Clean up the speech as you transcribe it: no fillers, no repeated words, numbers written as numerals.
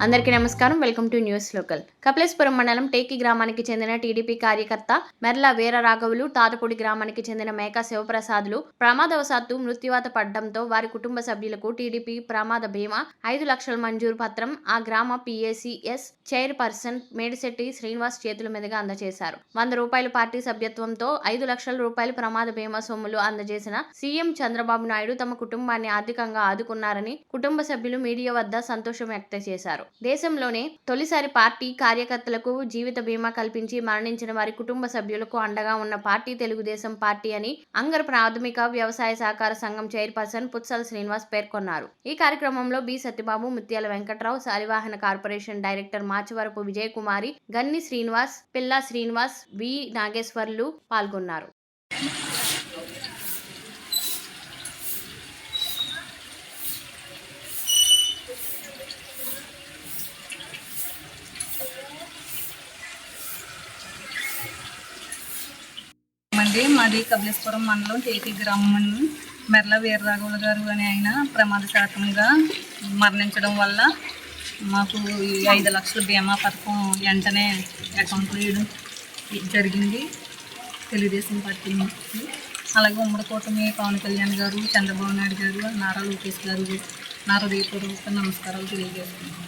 అందరికీ నమస్కారం. Welcome to news local. Kapileswaram మండలం టేకి గ్రామానికి చెందిన టీడీపీ కార్యకర్త మెర్ల వీర రాఘవులు, తాతపూడి గ్రామానికి చెందిన మేకా శివప్రసాద్లు ప్రమాదవశాత్తు మృత్యువాత పడడంతో వారి కుటుంబ సభ్యులకు టీడీపీ ప్రమాద బీమా 5 లక్షల మంజూరు పత్రం ఆ గ్రామ PACS చైర్పర్సన్ మేడిశెట్టి శ్రీనివాస్ చేతుల మీదుగా అందజేశారు. 100 రూపాయల పార్టీ సభ్యత్వంతో 5 లక్షల రూపాయల ప్రమాద బీమా సొమ్ములు అందజేసిన సీఎం చంద్రబాబు నాయుడు తమ కుటుంబాన్ని ఆర్థికంగా ఆదుకున్నారని కుటుంబ సభ్యులు మీడియా వద్ద సంతోషం వ్యక్తం చేశారు. దేశంలోనే తొలిసారి పార్టీ కార్యకర్తలకు జీవిత బీమా కల్పించి మరణించిన వారి కుటుంబ సభ్యులకు అండగా ఉన్న పార్టీ తెలుగుదేశం పార్టీ అని అంగర్ ప్రాథమిక వ్యవసాయ సహకార సంఘం చైర్పర్సన్ పుత్సల శ్రీనివాస్ పేర్కొన్నారు. ఈ కార్యక్రమంలో బి సత్యబాబు, ముత్యాల వెంకట్రావు, శాలివాహన కార్పొరేషన్ డైరెక్టర్ మాచవరపు విజయకుమారి, గన్ని శ్రీనివాస్, పిల్లా శ్రీనివాస్, వి నాగేశ్వర్లు పాల్గొన్నారు. మాది కపిలేశ్వరం మండలం టేకి గ్రామం. మెర్ల వీరరాఘవులు గారు అని ఆయన ప్రమాదశాతంగా మరణించడం వల్ల మాకు 5 లక్షల బీమా పథకం వెంటనే అకౌంట్లో వేయడం జరిగింది తెలుగుదేశం పార్టీ నుంచి. అలాగే ఉమ్మడి కూటమి పవన్ కళ్యాణ్ గారు, చంద్రబాబు నాయుడు గారు, నారా లోకేష్ గారు నా హృదయపూర్వక నమస్కారాలు తెలియజేస్తున్నాను.